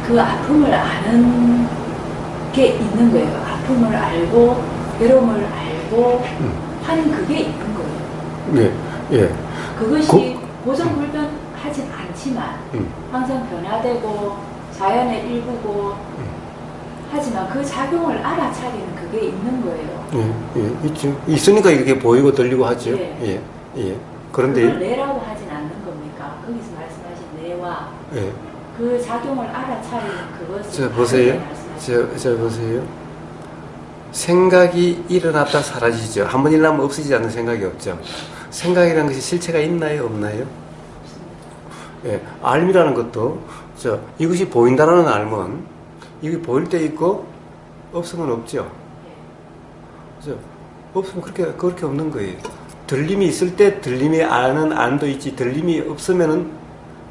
그 아픔을 아는 게 있는 거예요. 아픔을 알고 괴로움을 알고 하는 그게 있는 거예요. 예, 예. 그것이 고정불변하진 않지만 항상 변화되고 자연의 일부고 하지만 그 작용을 알아차리는 그게 있는 거예요. 예, 예, 있죠. 있으니까 이렇게 보이고 들리고 하죠. 예. 예, 예. 그걸 그런데, 뇌라고 하진 않는 겁니까? 거기서 말씀하신 뇌와 예. 그 작용을 알아차리는 그것을 자, 보세요. 자, 보세요. 생각이 일어났다 사라지죠. 한번 일어나면 없어지지 않는 생각이 없죠. 생각이라는 것이 실체가 있나요, 없나요? 예, 알미라는 것도, 이것이 보인다는 알면, 이게 보일 때 있고, 없으면 없죠. 없으면 그렇게 없는 거예요. 들림이 있을 때 들림이 아는 암도 있지, 들림이 없으면은,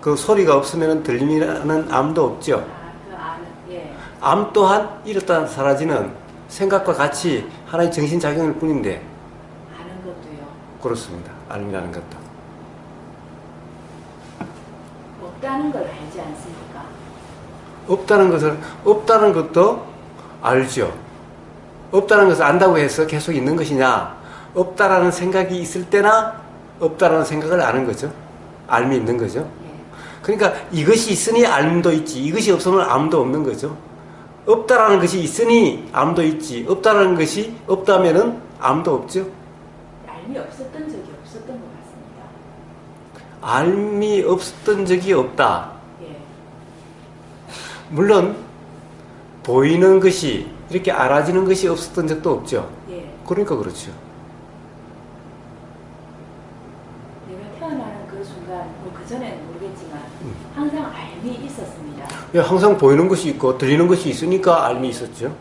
그 소리가 없으면은 들림이라는 암도 없죠. 그 아는, 예. 암 또한 이렇다 사라지는 생각과 같이 하나의 정신작용일 뿐인데, 아는 것도요. 그렇습니다. 알미라는 것도. 없다는 걸 알지 않습니까? 없다는 것도 알죠. 없다는 것을 안다고 해서 계속 있는 것이냐, 없다라는 생각이 있을 때나 없다라는 생각을 아는 거죠. 알미 있는 거죠. 예. 그러니까 이것이 있으니 암도 있지, 이것이 없으면 암도 없는 거죠. 없다라는 것이 있으니 암도 있지, 없다라는 것이 없다면은 암도 없죠. 알미 없었던 적이 없었던 것 같습니다. 알미 없었던 적이 없다. 예. 물론 보이는 것이 이렇게 알아지는 것이 없었던 적도 없죠. 예. 그러니까 그렇죠. 내가 태어나는 그 순간, 그 전에는 모르겠지만 항상 알미 있었습니다. 예, 항상 보이는 것이 있고 들리는 것이 있으니까 알미 있었죠.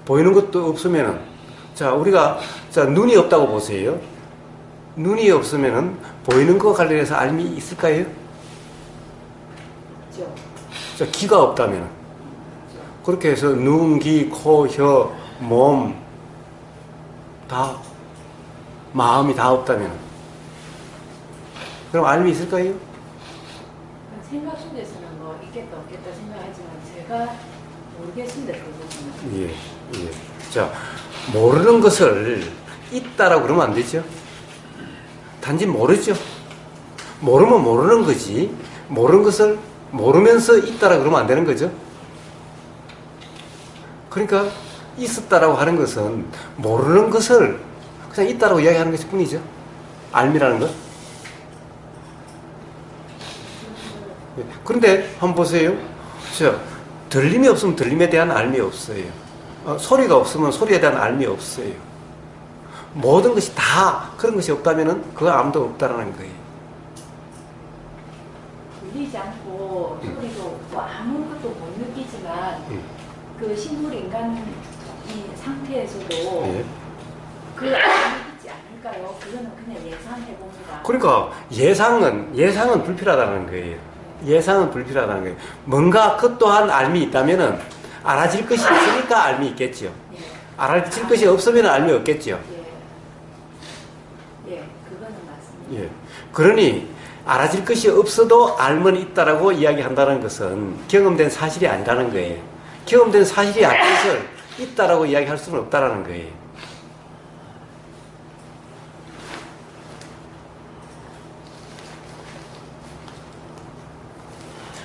보이는 것도 없으면은, 우리가 눈이 없다고 보세요. 눈이 없으면은 보이는 것과 관련해서 알미 있을까요? 없죠. 귀가 없다면 그렇게 해서 눈, 귀, 코, 혀, 몸 다, 마음이 다 없다면 그럼 알미 있을까요? 생각 속에서는 뭐 있겠다 없겠다 생각하지만 제가 모르겠습니다. 그 부분은. 예, 예. 모르는 것을 있다라고 그러면 안 되죠. 단지 모르죠. 모르면 모르는 거지. 모르는 것을 모르면서 있다라고 그러면 안 되는 거죠. 그러니까 있었다라고 하는 것은 모르는 것을 그냥 있다라고 이야기하는 것일 뿐이죠. 알미라는 것. 그런데 한번 보세요. 들림이 없으면 들림에 대한 알미 없어요. 소리가 없으면 소리에 대한 알미 없어요. 모든 것이 다 그런 것이 없다면은 그 암도 없다라는 거예요. 들리지 않고 소리도 없고 아무것도 못 느끼지만 그 식물 인간 이 상태에서도 예. 그 암이 있지 않을까요? 그거는 그냥 예상해 봅니다. 그러니까 예상은 불필요하다는 거예요. 예상은 불필요하다는 거예요. 뭔가 그 또한 알미 있다면은 알아질 것이 있으니까 알미 있겠죠. 예. 알아질 것이 없으면 알미 없겠죠. 예, 그거는 맞습니다. 예. 그러니 알아질 것이 없어도 알면 있다라고 이야기한다는 것은 경험된 사실이 아니라는 거예요. 경험된 사실이 아닌 것을 있다라고 이야기할 수는 없다라는 거예요.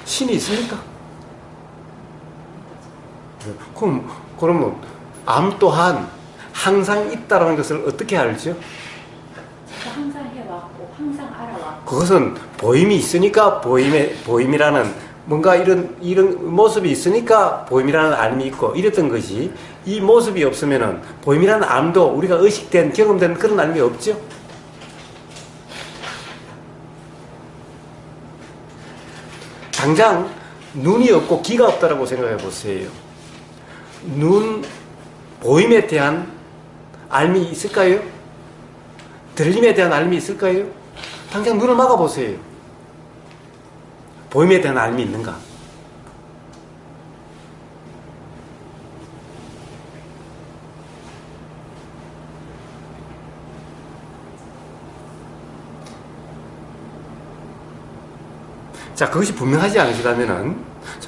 신이 있습니까? 그러면 암 또한 항상 있다라는 것을 어떻게 알죠? 제가 항상 해왔고 항상 알아왔고 그것은 보임이 있으니까 보임이라는 뭔가 이런 모습이 있으니까 보임이라는 알미 있고 이랬던 것이, 이 모습이 없으면은 보임이라는 암도 우리가 의식된 경험된 그런 알미 없죠? 당장 눈이 없고 귀가 없다라고 생각해 보세요. 보임에 대한 알미 있을까요? 들림에 대한 알미 있을까요? 당장 눈을 막아 보세요. 보임에 대한 알미 있는가? 그것이 분명하지 않으시다면은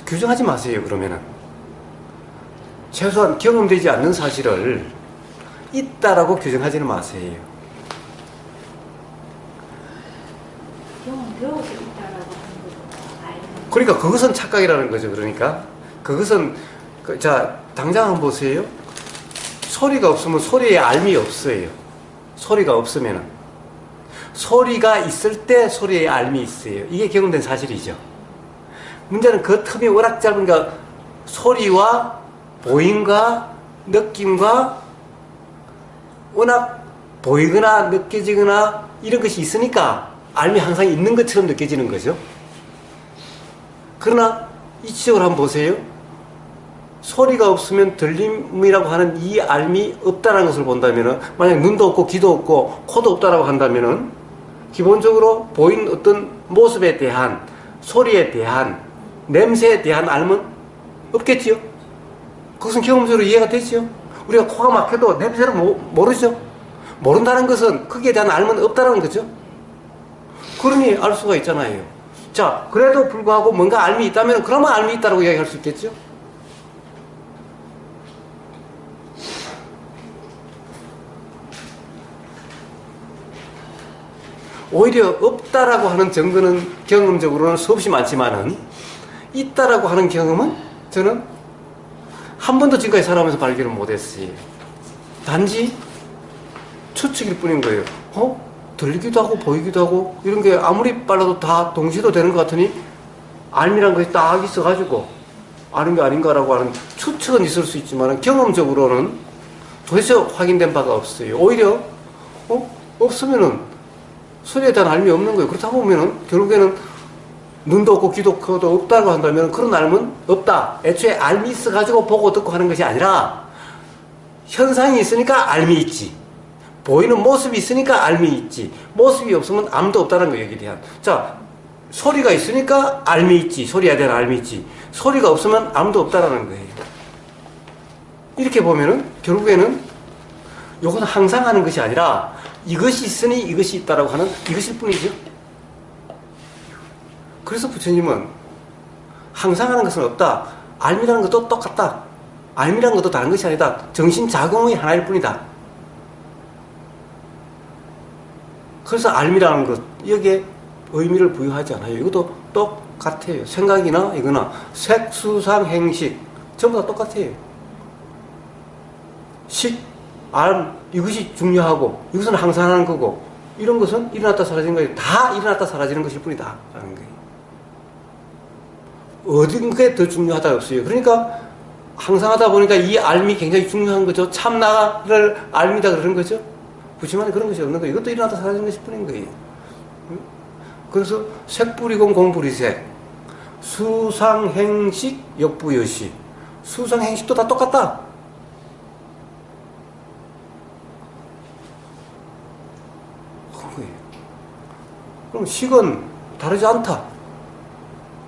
규정하지 마세요. 그러면은 최소한 경험되지 않는 사실을 있다라고 규정하지는 마세요. 경험되어서 있다라고 하는 거죠. 알면. 그러니까 그것은 착각이라는 거죠. 그러니까 그것은 자 당장 한번 보세요. 소리가 없으면 소리에 알미 없어요. 소리가 없으면은 소리가 있을 때 소리에 알미 있어요. 이게 경험된 사실이죠. 문제는 그 틈이 워낙 짧으니까 소리와 보임과 느낌과 워낙 보이거나 느껴지거나 이런 것이 있으니까 알미 항상 있는 것처럼 느껴지는 거죠. 그러나 이치적으로 한번 보세요. 소리가 없으면 들림이라고 하는 이 알미 없다는 것을 본다면, 만약 눈도 없고 귀도 없고 코도 없다라고 한다면 기본적으로 보인 어떤 모습에 대한, 소리에 대한, 냄새에 대한 알은 없겠지요. 그것은 경험적으로 이해가 되죠. 우리가 코가 막혀도 냄새를 모르죠. 모른다는 것은 거기에 대한 알은 없다는 거죠. 그러니 알 수가 있잖아요. 자, 그래도 불구하고 뭔가 알미 있다면 그러면 알미 있다고 이야기할 수 있겠죠. 오히려 없다라고 하는 증거는 경험적으로는 수없이 많지만은 있다라고 하는 경험은 저는 한 번도 지금까지 살아오면서 발견을 못했어요. 단지 추측일 뿐인 거예요. 들리기도 하고 보이기도 하고 이런 게 아무리 빨라도 다 동시에도 되는 것 같으니 알미란 것이 딱 있어가지고 아는 게 아닌가라고 하는 추측은 있을 수 있지만 경험적으로는 도대체 확인된 바가 없어요. 오히려 없으면은 소리에 대한 알미 없는 거예요. 그렇다 보면은 결국에는 눈도 없고 귀도 없다고 한다면 그런 알은 없다. 애초에 알미 있어가지고 보고 듣고 하는 것이 아니라 현상이 있으니까 알미 있지. 보이는 모습이 있으니까 알미 있지. 모습이 없으면 암도 없다는 거예요. 여기에 대한. 자, 소리가 있으니까 알미 있지. 소리에 대한 알미 있지. 소리가 없으면 암도 없다라는 거예요. 이렇게 보면은 결국에는 이것은 항상 하는 것이 아니라 이것이 있으니 이것이 있다라고 하는 이것일 뿐이죠. 그래서 부처님은 항상 하는 것은 없다. 알미라는 것도 똑같다. 알미라는 것도 다른 것이 아니다. 정신작용의 하나일 뿐이다. 그래서 알미라는 것, 여기에 의미를 부여하지 않아요. 이것도 똑같아요. 생각이나 이거나 색, 수상, 행식 전부 다 똑같아요. 식, 알, 이것이 중요하고 이것은 항상 하는 거고 이런 것은 일어났다 사라지는 거예요. 다 일어났다 사라지는 것일 뿐이다 라는 거예요. 어딘 게 더 중요하다 없어요. 그러니까 항상 하다 보니까 이 알미 굉장히 중요한 거죠. 참나를 알미다 그러는 거죠. 부치만에 그런 것이 없는 거예요. 이것도 일어났다 사라지는 것일 뿐인 거예요. 그래서 색불이공 공불이색, 수상행식 역부여시, 수상행식도 다 똑같다. 그럼 식은 다르지 않다.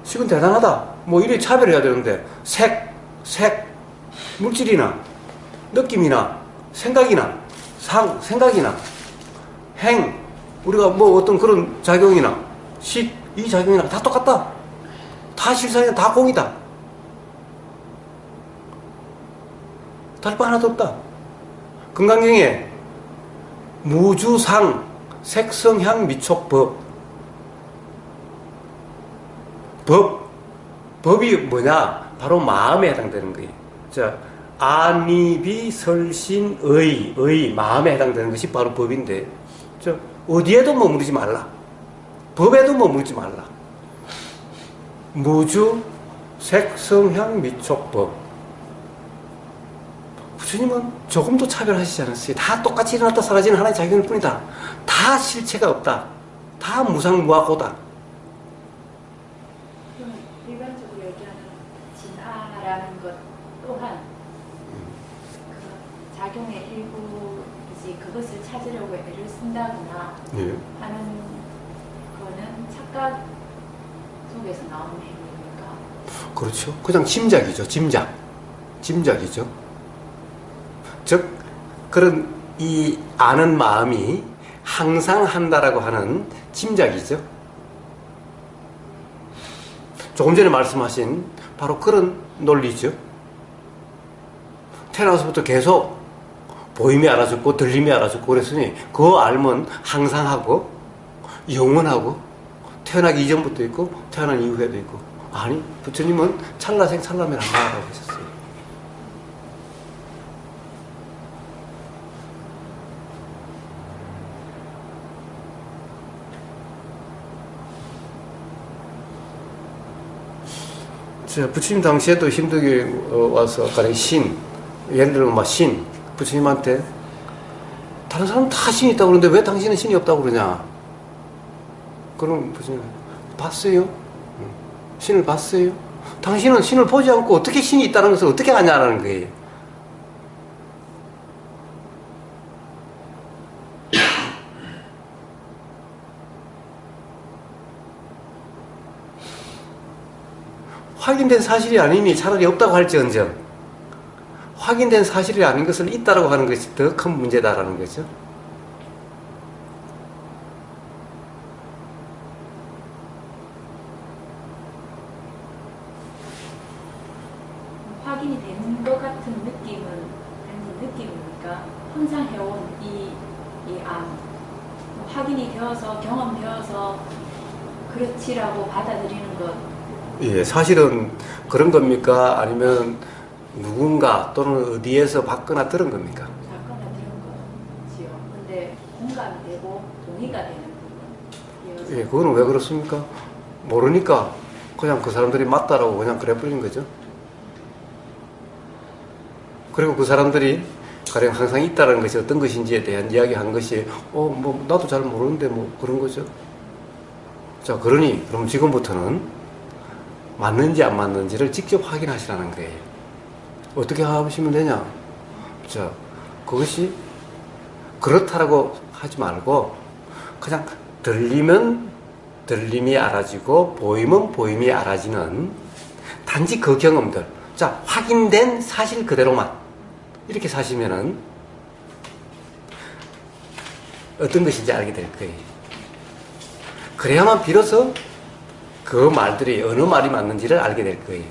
식은 대단하다. 뭐 이렇게 차별해야 되는데 색, 물질이나 느낌이나 생각이나 생각이나 행, 우리가 뭐 어떤 그런 작용이나 식, 이 작용이나 다 똑같다. 다 실상이다. 다 공이다. 다를 바 하나도 없다. 금강경에 무주상 색성향 미촉법, 법이 뭐냐? 바로 마음에 해당되는 거예요. 자, 안이비 설신의 마음에 해당되는 것이 바로 법인데, 어디에도 머무르지 말라. 법에도 머무르지 말라. 무주 색성향 미촉법. 부처님은 조금도 차별하시지 않았어요. 다 똑같이 일어났다 사라지는 하나의 작용일 뿐이다. 다 실체가 없다. 다 무상무하고다. 일반적으로 얘기하는 진아라는 것 또한 그 작용의 일부이지 그것을 찾으려고 애를 쓴다거나 하는 거는 착각 속에서 나오는 행위니까. 그렇죠. 그냥 짐작이죠. 짐작이죠. 즉 그런 이 아는 마음이 항상 한다라고 하는 짐작이죠. 조금 전에 말씀하신 바로 그런 논리죠. 태어나서부터 계속 보임이 알아줬고 들림이 알아줬고 그랬으니 그 알면 항상 하고 영원하고 태어나기 이전부터 있고 태어난 이후에도 있고. 아니, 부처님은 찰나생 찰나면 한다고 하셨어요. 부처님 당시에도 힘들게 와서 가령 신, 예를 들면 막 신, 부처님한테 다른 사람은 다 신이 있다고 그러는데 왜 당신은 신이 없다고 그러냐? 그럼 부처님 봤어요? 신을 봤어요? 당신은 신을 보지 않고 어떻게 신이 있다는 것을 어떻게 아냐라는 거예요. 확인된 사실이 아니니 차라리 없다고 할지언정 확인된 사실이 아닌 것을 있다라고 하는 것이 더 큰 문제다라는 거죠. 확인이 되는 것 같은 느낌은 단지 느낌입니까? 항상 해온 이 암, 확인이 되어서 경험되어서 그렇지라고 받아들이는 것. 예, 사실은 그런 겁니까? 아니면 누군가 또는 어디에서 봤거나 들은 겁니까? 봤거나 들은 거지요. 근데 공감이 되고 동의가 되는 부분. 예, 그거는 왜 그렇습니까? 모르니까 그냥 그 사람들이 맞다라고 그냥 그래 버린 거죠. 그리고 그 사람들이 가령 항상 있다는 것이 어떤 것인지에 대한 이야기한 것이 뭐 나도 잘 모르는데 뭐 그런 거죠. 자, 그럼 지금부터는 맞는지 안 맞는지를 직접 확인하시라는 거예요. 어떻게 하시면 되냐? 자, 그것이 그렇다라고 하지 말고 그냥 들리면 들림이 알아지고 보이면 보임이 알아지는 단지 그 경험들. 자, 확인된 사실 그대로만 이렇게 사시면은 어떤 것인지 알게 될 거예요. 그래야만 비로소 그 말들이 어느 말이 맞는지를 알게 될 거예요.